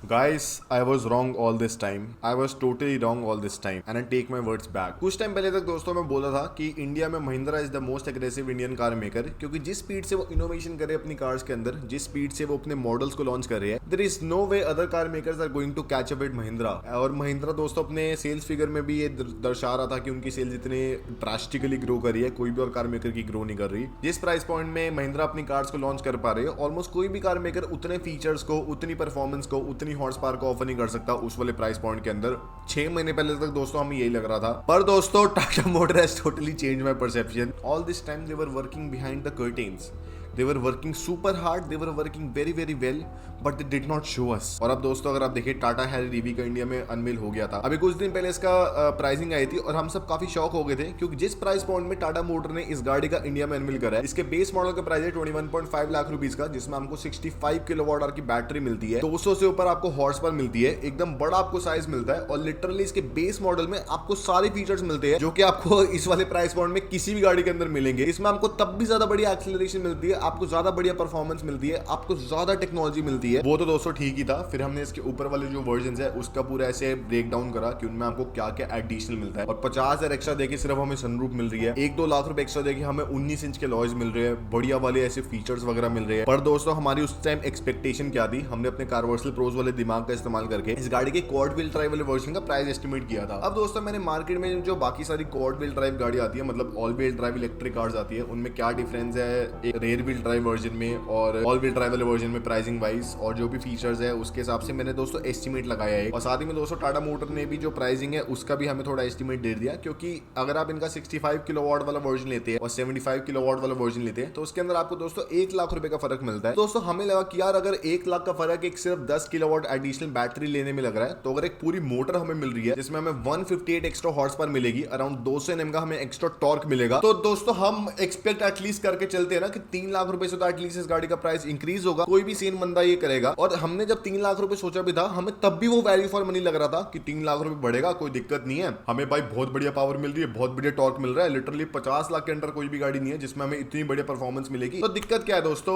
Guys, I was wrong all this time. I was totally wrong all this time. And I take my words back. कुछ time पहले तक दोस्तों मैं बोला था कि इंडिया में Mahindra is the most aggressive Indian car maker, क्योंकि जिस स्पीड से वो इनोवेशन करे अपनी कार्स के अंदर, जिस स्पीड से वो अपने मॉडल्स को लॉन्च कर रहे हैं, there is no way other car makers are going to catch up with Mahindra. और महिंद्रा दोस्तों अपने सेल्स फिगर में भी ये दर्शा रहा था कि उनकी सेल्स इतने ड्रास्टिकली ग्रो करी है, कोई भी और कार मेकर की ग्रो नहीं कर रही। जिस प्राइस पॉइंट में महिंद्रा अपनी कार्स को लॉन्च कर पा रहे है, ऑलमोस्ट कोई भी कार मेकर उतने फीचर्स को, उतनी परफॉर्मेंस को, उतनी हॉर्स पावर को ऑफर नहीं कर सकता उस वाले प्राइस पॉइंट के अंदर। 6 महीने पहले तक दोस्तों हमें यही लग रहा था, पर दोस्तों Tata motor has totally change my perception. All this time they were working behind the curtains, they were working super hard, they were working very very well, but they did not show us। और अब दोस्तों अगर आप देखिए, Tata Harrier EV का India में unveil हो गया था अभी कुछ दिन पहले। इसका प्राइसिंग आई थी और हम सब काफी शॉक हो गए थे, क्योंकि जिस प्राइस पॉइंट में टाटा मोटर ने इस गाड़ी का इंडिया में अनवील करा है, इसके बेस मॉडल का प्राइस है 21.5 लाख रुपीज का, जिसमें हमको 65 किलोवाट आवर की बैटरी मिलती है, 200 से ऊपर आपको हॉर्स पावर मिलती है, एकदम बड़ा आपको साइज मिलता है, और लिटरली इसके बेस मॉडल में आपको सारे फीचर्स मिलते हैं जो कि आपको इस वाले प्राइस पॉइंट में किसी भी गाड़ी के अंदर मिलेंगे। इसमें आपको तब भी ज्यादा बढ़िया एक्सीलरेशन मिलती है, आपको ज्यादा बढ़िया परफॉर्मेंस मिलती है, आपको ज्यादा टेक्नोलॉजी मिलती है। वो तो दोस्तों ठीक ही था। फिर हमने इसके ऊपर वाले जो वर्जन है उसका पूरा ऐसे ब्रेक डाउन करा कि उनमें आपको क्या क्या एडिशनल मिलता है। और 50,000 एक्स्ट्रा देके सिर्फ हमें सनरूफ मिल रही है, 1-2 लाख रुपए एक्स्ट्रा देके हमें 19 इंच के लॉयज मिल रहे हैं, बढ़िया वाले ऐसे फीचर्स वगैरह मिल रहे हैं। पर दोस्तों हमारी उस टाइम एक्सपेक्टेशन क्या थी, हमने अपने कार्वर्सल प्रोज वाले दिमाग का इस्तेमाल करके इस गाड़ी के क्वाड व्हील ड्राइव वाले वर्जन का प्राइस एस्टिमेट किया था। अब दोस्तों मैंने मार्केट में जो बाकी सारी क्वाड व्हील ड्राइव गाड़ी आती है, मतलब all wheel drive electric cars आती है, उनमें क्या डिफरेंस है रेयर व्हील ड्राइव वर्जन में और ऑल व्हील ड्राइव वाले वर्जन में प्राइसिंग वाइज और जो भी फीचर्स है उसके हिसाब से मैंने दोस्तों एस्टिमेट लगाया है। और साथ ही में दोस्तों टाटा मोटर ने भी जो प्राइसिंग है उसका भी हमें थोड़ा एस्टिमेट दे दिया, क्योंकि अगर आप इनका 65 किलोवाट वाला वर्जन लेते हैं और 75 किलोवाट वाला वर्जन लेते हैं तो उसके अंदर आपको दोस्तों 1 लाख रुपए का फर्क मिलता है। दोस्तों हमें लगा कि यार अगर 1 लाख का फर्क एक सिर्फ 10 किलोवाट एडिशनल बैटरी लेने में लग रहा है, तो अगर एक पूरी मोटर हमें मिल रही है जिसमें हमें 158 एक्स्ट्रा हॉर्स पावर मिलेगी, अराउंड 200 Nm का हमें एक्स्ट्रा टॉर्क मिलेगा, तो दोस्तों हम एक्सपेक्ट एटलीस्ट करके चलते हैं ना कि 3 लाख रुपए से तो एटलीस्ट इस गाड़ी का प्राइस इंक्रीज होगा, कोई भी सेन बंदा ये करेगा। और हमने जब 3 लाख रुपए सोचा भी था, हमें तब भी वो वैल्यू फॉर मनी लग रहा था कि 3 लाख रुपए बढ़ेगा, कोई दिक्कत नहीं है, हमें भाई बहुत बढ़िया पावर मिल रही है, बहुत बढ़िया टॉर्क मिल रहा है। लिटरली 50 लाख के अंदर कोई भी गाड़ी नहीं है जिसमें हमें इतनी बढ़िया परफॉर्मेंस मिलेगी। तो दिक्कत क्या है दोस्तों,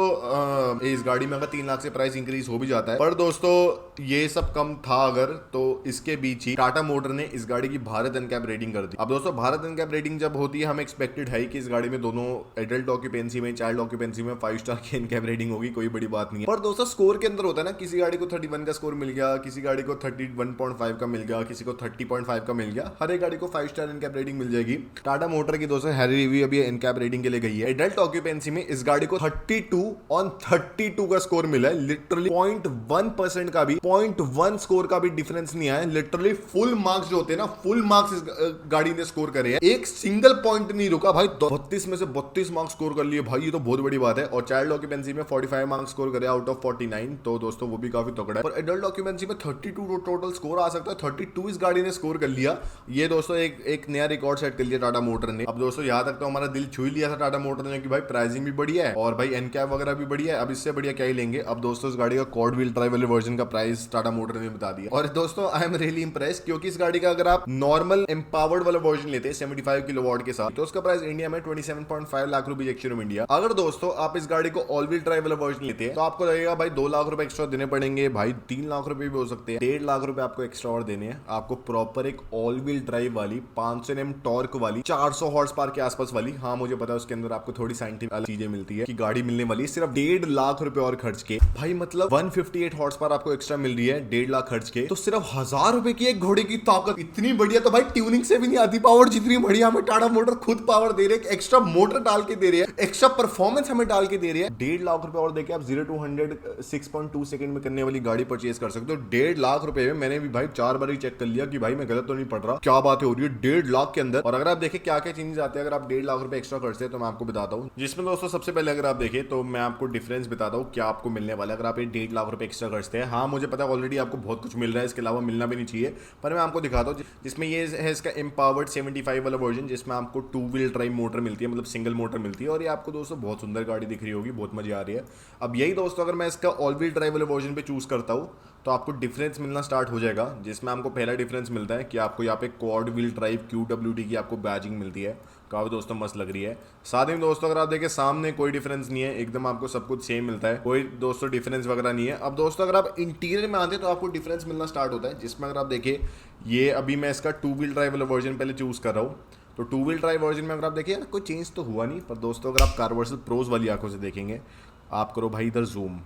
इस गाड़ी में अगर 3 लाख से प्राइस इंक्रीज हो भी जाता है, पर दोस्तों ये सब कम था अगर, तो इसके बीच ही टाटा मोटर ने इस गाड़ी की भारत एनकैप रेटिंग कर दी। अब दोस्तों भारत एनकैप रेटिंग जब होती है, हमें एक्सपेक्टेड है कि इस गाड़ी में दोनों एडल्ट ऑक्यूपेंसी में, चाइल्ड ऑक्यूपेंसी में 5 स्टार की एनकैप रेटिंग होगी, कोई बड़ी बात नहीं है। पर दोस्तों स्कोर के अंदर होता है ना, किसी गाड़ी को 31 का स्कोर मिल गया, किसी गाड़ी को 31.5 का मिल गया, किसी को 30.5 का मिल गया, हर एक गाड़ी को 5 स्टार एनकैप रेटिंग मिल जाएगी। टाटा मोटर की दोस्तों हैरियर ईवी अभी एनकैप रेटिंग के लिए गई है। एडल्ट ऑक्यूपेंसी में इस गाड़ी को 32/32 का स्कोर मिला है। लिटरली 0.1% का भी, 0.1 स्कोर का भी डिफरेंस नहीं आया। लिटरली फुल मार्क्स जो होते हैं ना, फुल मार्क्स इस गाड़ी ने स्कोर करे हैं, एक सिंगल पॉइंट नहीं रुका भाई। 32 में से 32 मार्क्स स्कोर कर लिए भाई, ये तो बहुत बड़ी बात है। और चाइल्ड ऑक्यूपेंसी में 45 मार्क्स स्कोर करे आउट ऑफ 49, तो दोस्तों वो भी काफी तगड़ा है। और एडल्ट ऑक्यूपेंसी में 32 टोटल स्कोर आ सकता है, 32 इस गाड़ी ने स्कोर कर लिया। ये दोस्तों एक नया रिकॉर्ड सेट कर लिया टाटा मोटर ने। अब दोस्तों यहाँ तक तो हमारा दिल छू ही लिया था टाटा मोटर ने कि भाई प्राइसिंग भी बढ़िया है और भाई एनकैप वगैरह भी बढ़िया है, अब इससे बढ़िया क्या ही लेंगे। अब दोस्तों इस गाड़ी का क्वाड व्हील ड्राइव वाले वर्जन का प्राइस टाटा मोटर ने बता दिया। और दोस्तों आई एम रियली इंप्रेस, क्योंकि इस गाड़ी का अगर आप नॉर्मल एम्पावर्ड वाला वर्जन लेते हैं 75 किलोवाट के साथ, तो उसका प्राइस इंडिया में 27.5 लाख रुपए एक्चुअली में इंडिया। अगर दोस्तों आप इस गाड़ी को ऑल व्हील ड्राइव वाला वर्जन लेते हैं तो आपको लगेगा भाई 2 लाख रुपए एक्स्ट्रा देने पड़ेंगे, भाई 3 लाख रुपए भी हो सकते हैं, 1.5 लाख रुपए आपको एक्स्ट्रा और देने हैं। आपको प्रॉपर एक ऑल व्हील ड्राइव वाली 500 Nm टॉर्क वाली 400 हॉर्स पावर के आसपास वाली, हाँ मुझे पता है उसके अंदर आपको थोड़ी साइंटिफिक चीजें मिलती है कि गाड़ी मिलने वाली सिर्फ 1.5 लाख रुपए और खर्च के। भाई मतलब 158 हॉर्स पावर आपको एक्स्ट्रा मिल रही है 1.5 लाख खर्च के, तो सिर्फ 1000 रुपए की एक घोड़े की ताकत, इतनी बढ़िया तो भाई ट्यूनिंग से भी नहीं आती पावर जितनी बढ़िया हमें टाटा मोटर खुद पावर दे रही है, एक्स्ट्रा मोटर डाल के दे रही है, एक्स्ट्रा परफॉर्मेंस हमें डाल के दे रही है। 1.5 लाख रुपए और देके आप 0 to 100 6.2 सेकंड में करने वाली गाड़ी परचेज कर सकते हो 1.5 लाख रुपए में। मैंने भी भाई 4 बार ही चेक कर लिया कि भाई मैं गलत तो नहीं पड़ रहा, क्या बात हो रही है 1.5 लाख के अंदर। और अगर आप देखें क्या क्या चेंजेस आते हैं अगर आप 1.5 लाख रुपए एक्स्ट्रा करते हैं, तो मैं आपको बताता हूँ। जिसमें दोस्तों सबसे पहले अगर आप देखें तो मैं आपको डिफरेंस बताता हूँ क्या आपको मिलने वाला है अगर आप 1.5 लाख रुपए एक्स्ट्रा करते हैं। हाँ मुझे पता है ऑलरेडी आपको बहुत कुछ मिल रहा है, इसके अलावा मिलना भी नहीं चाहिए, पर मैं आपको दिखाता हूँ। जिसमें ये है इसका एम्पावर्ड 75 वाला वर्जन, जिसमें आपको 2 व्हील ड्राइव मोटर मिलती है, मतलब सिंगल मोटर मिलती है, और ये आपको दोस्तों बहुत सुंदर गाड़ी दिख रही होगी, बहुत मजा आ रही है। अब यही दोस्तों अगर मैं इसका ऑल व्हील ड्राइव वाले वर्जन पे चूज करता हूँ तो आपको डिफरेंस मिलना स्टार्ट हो जाएगा, जिसमें आपको पहला डिफरेंस मिलता है कि आपको यहाँ पे क्वाड व्हील ड्राइव QWD की आपको बैजिंग मिलती है। काफी दोस्तों मस्त लग रही है। साथ ही दोस्तों अगर आप देखें सामने कोई डिफरेंस नहीं है, एकदम आपको सब कुछ सेम मिलता है, कोई दोस्तों डिफरेंस वगैरह नहीं है। अब दोस्तों अगर आप इंटीरियर में आते हैं तो आपको डिफरेंस मिलना स्टार्ट होता है, जिसमें अगर आप देखिए ये अभी मैं इसका 2 व्हील ड्राइव वाला वर्जन पहले चूज कर रहा हूँ। तो 2 व्हील ड्राइव वर्जन में अगर आप देखिए कोई चेंज तो हुआ नहीं, पर दोस्तों अगर आप कार वर्सेस प्रोज वाली आंखों से देखेंगे, आप करो भाई इधर जूम,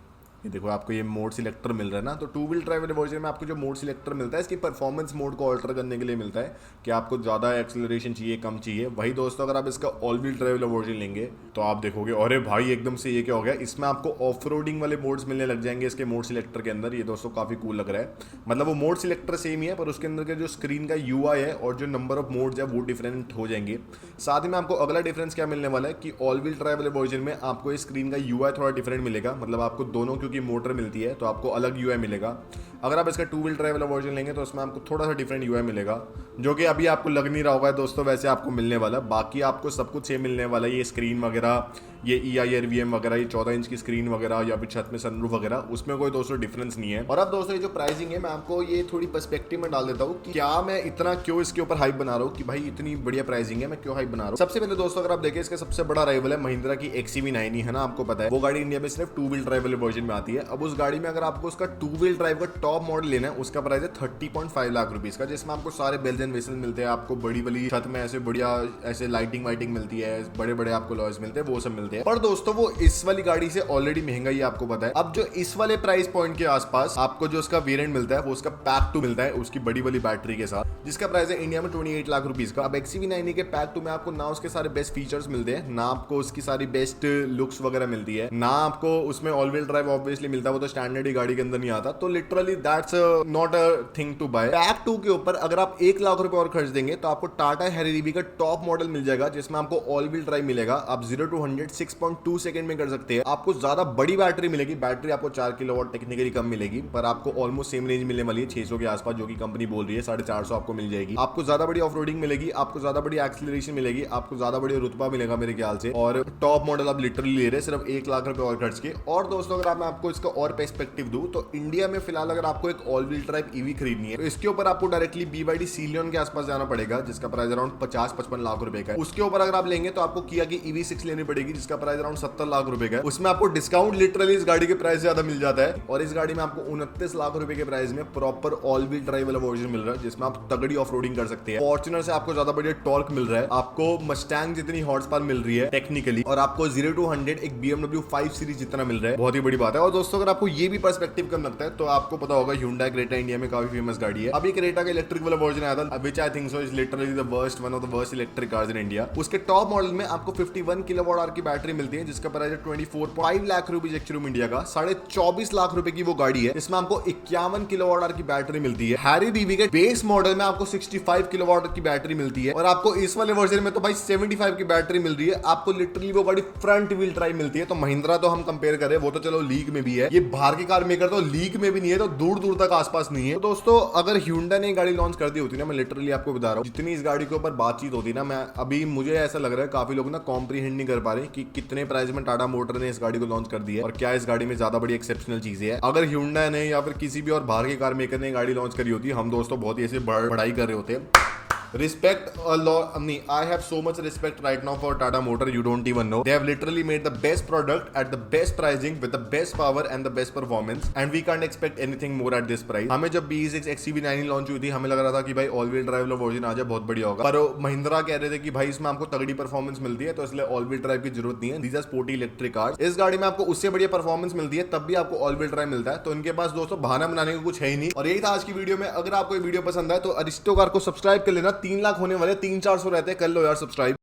ये देखो आपको ये मोड सिलेक्टर मिल रहा है ना। तो 2 व्हील ड्राइव वाले वर्जन में आपको जो मोड सिलेक्टर मिलता है इसकी परफॉर्मेंस मोड को ऑल्टर करने के लिए मिलता है कि आपको ज़्यादा एक्सेलरेशन चाहिए, कम चाहिए। वही दोस्तों अगर आप इसका ऑल व्हील ड्राइव वाला वर्जन लेंगे तो आप देखोगे अरे भाई एकदम से ये क्या हो गया, इसमें आपको ऑफ रोडिंग वाले मोड्स मिलने लग जाएंगे इसके मोड सिलेक्टर के अंदर। ये दोस्तों काफ़ी कूल लग रहा है, मतलब वो मोड सिलेक्टर सेम ही है पर उसके अंदर के जो स्क्रीन का UI है और जो नंबर ऑफ मोड्स है वो डिफरेंट हो जाएंगे। साथ ही में आपको अगला डिफरेंस क्या मिलने वाला है कि ऑल व्हील ड्राइव वाले वर्जन में आपको इस स्क्रीन का UI थोड़ा डिफरेंट मिलेगा, मतलब आपको दोनों क्योंकि मोटर मिलती है तो आपको अलग UI मिलेगा। अगर आप इसका 2 व्हील ड्राइव वाला वर्जन लेंगे तो उसमें आपको थोड़ा सा डिफरेंट UI मिलेगा, जो कि अभी आपको लग नहीं रहा होगा दोस्तों, वैसे आपको मिलने वाला। बाकी आपको सब कुछ सेम मिलने वाला है, ये स्क्रीन वगैरह, ये EIRVM वगैरह, ये 14 इंच की स्क्रीन वगैरह या फिर छत में सनरूफ वगैरह, उसमें कोई दोस्तों डिफरेंस नहीं है। और अब दोस्तों ये जो प्राइसिंग है मैं आपको ये थोड़ी पर्सपेक्टिव में डाल देता हूँ कि क्या मैं इतना क्यों इसके ऊपर हाइप बना रहा हूँ कि भाई इतनी बढ़िया प्राइसिंग है, मैं क्यों हाइप बना रहा हूँ। सबसे पहले दोस्तों अगर आप देखें इसका सबसे बड़ा राइवल है महिंद्रा की XCV9 ही है ना, आपको पता है वो गाड़ी इंडिया में सिर्फ 2 व्हील ड्राइव वाले वर्जन में आती है। अब उस गाड़ी में अगर आपको उसका 2 व्हील ड्राइव का टॉप मॉडल लेना है उसका प्राइस है 30.5 लाख रुपीज का, जिसमें आपको सारे बेल्स एंड व्हिसल्स मिलते हैं, आपको बड़ी बड़ी छत में ऐसे बढ़िया ऐसे लाइटिंग वाइटिंग मिलती है, बड़े बड़े आपको लॉयस मिलते हैं, वो सब मिलते हैं। पर दोस्तों वो इस वाली गाड़ी से ऑलरेडी महंगा ही आपको पता है। अब जो इस वाले प्राइस पॉइंट के आसपास आपको जो उसका वेरिएंट मिलता है वो उसका पैक 2 मिलता है उसकी बड़ी वाली बैटरी के साथ, जिसका प्राइस है इंडिया में 28 लाख रुपीज का। अब XCV9 के पैक 2 में आपको ना उसके सारे बेस्ट फीचर्स मिलते हैं, ना आपको उसकी सारी बेस्ट लुक्स वगैरह मिलती है, ना आपको उसमें ऑल व्हील ड्राइव ऑब्वियसली मिलता है, वो तो स्टैंडर्ड ही गाड़ी के अंदर नहीं आता। तो literally that's not a thing to buy. Pack 2 के ऊपर अगर आप 1 लाख रुपए और खर्च देंगे तो आपको टाटा हैरिबी का टॉप मॉडल मिल जाएगा, जिसमें आपको ऑल व्हील ड्राइव मिलेगा। आप 0 to 100 6.2 सेकंड में कर सकते हैं। आपको ज्यादा बड़ी बैटरी मिलेगी, बैटरी आपको 4 किलोवाट टेक्निकली कम मिलेगी, पर आपको ऑलमोस्ट सेम रेंज मिलने वाली है 600 के आसपास, जो कि कंपनी बोल रही है 450 आपको मिल जाएगी। आपको ज्यादा बड़ी ऑफ रोडिंग मिलेगी, आपको ज्यादा बड़ी एक्सीलरेशन मिलेगी, आपको ज्यादा बड़ी रुतबा मिलेगा मेरे ख्याल से, और टॉप मॉडल आप लिटरली ले रहे हैं सिर्फ 1 लाख रुपए और खर्च के। और दोस्तों अगर मैं आपको इसका और पर्सपेक्टिव दूं तो इंडिया में फिलहाल अगर आपको एक ऑल व्हील ड्राइव ईवी खरीदनी है तो इसके ऊपर आपको डायरेक्टली BYD सीलियन के आसपास जाना पड़ेगा, जिसका प्राइस अराउंड 50-55 लाख रुपए का है। उसके ऊपर अगर आप लेंगे तो आपको किया की EV6 लेनी पड़ेगी, जिसका प्राइस अराउंड 70 लाख रुपए का है। उसमें आपको डिस्काउंट लिटरली इस गाड़ी के प्राइस ज्यादा मिल जाता है, और इस गाड़ी में आपको 29 लाख रुपए के प्राइस में प्रॉपर ऑल व्हील ड्राइव वाला वर्जन मिल रहा है, जिसमें आप तगड़ी ऑफ रोडिंग कर सकते हैं। फॉर्च्यूनर से आपको ज्यादा बढ़िया टॉर्क मिल रहा है, आपको मस्टैंग जितनी हॉर्स पावर मिल रही है टेक्निकली, और आपको 0 to 100 एक BMW 5 सीरीज जितना मिल रहा है, बहुत ही बड़ी बात है। और दोस्तों अगर आपको ये भी पर्सपेक्टिव कम लगता है तो आपको पता होगा Hyundai क्रेटा इंडिया में काफी फेमस गाड़ी है। अभी क्रेटा का इलेक्ट्रिक वाला वर्जन आया था, which I think so is literally the worst, one of the worst electric cars in India. उसके टॉप मॉडल में आपको 51 किलोवाट आवर की बैटरी मिलती है, जिसका प्राइस है 24.5 लाख रुपीज एक्चुअली इंडिया का, 24.5 लाख रुपए की वो गाड़ी है। इसमें आपको 51 किलोवाट आवर की बैटरी मिलती है। हैरिबी के बेस मॉडल में आपको 65 किलोवाट की बैटरी मिलती है, और आपको इस वाले वर्जन में तो भाई 75 की बैटरी मिल रही है। आपको लिटरली वो गाड़ी फ्रंट व्हील ड्राइव मिलती है। तो महिंद्रा तो हम कंपेयर करें वो तो चलो लीग में भी है, ये बाहर के कार मेकर तो लीग में भी नहीं है, तो दूर दूर तक आसपास नहीं है। तो दोस्तों अगर Hyundai ने गाड़ी लॉन्च कर दी होती ना, मैं लिटरली आपको बता रहा हूँ जितनी इस गाड़ी के ऊपर बातचीत होती ना, मैं अभी मुझे ऐसा लग रहा है काफी लोग ना कॉम्प्रीहेंड नहीं कर पा रहे कि कितने प्राइस में टाटा मोटर ने इस गाड़ी को लॉन्च कर दिया है, और क्या इस गाड़ी में ज्यादा बड़ी एक्सेप्शनल चीजें है। अगर Hyundai ने या फिर किसी भी और बाहर के कार मेकर ने गाड़ी लॉन्च करी होती, हम दोस्तों बहुत ही ऐसे बढ़ाई कर रहे होते। Respect a lot. I have so much respect right now for Tata Motor. You don't even know. They have literally made the best product at the best pricing with the best power and the best performance. And we can't expect anything more at this price. हमें जब BE6 XCV9 launch हुई थी, हमें लग रहा था कि भाई ऑल व्हील ड्राइव वाला वर्जन आ जाए बहुत बढ़िया होगा। पर महिंद्रा कह रहे थे कि भाई इसमें आपको तगड़ी परफॉर्मेंस मिलती है, तो इसलिए ऑल व्हील ड्राइव की जरूरत नहीं है। These are sporty electric cars. इस गाड़ी में आपको उससे बढ़िया परफॉर्मेंस मिलती है, तब भी आपको ऑल व्हील ड्राइव मिलता है। तो इनके पास दोस्तों बहाना बनाने को कुछ है ही नहीं। और यही था आज की वीडियो में। अगर आपको ये वीडियो पसंद आए तो अरिस्टो कार को सब्सक्राइब कर लेना। 3 लाख होने वाले 300-400 रहते हैं, कर लो यार सब्सक्राइब।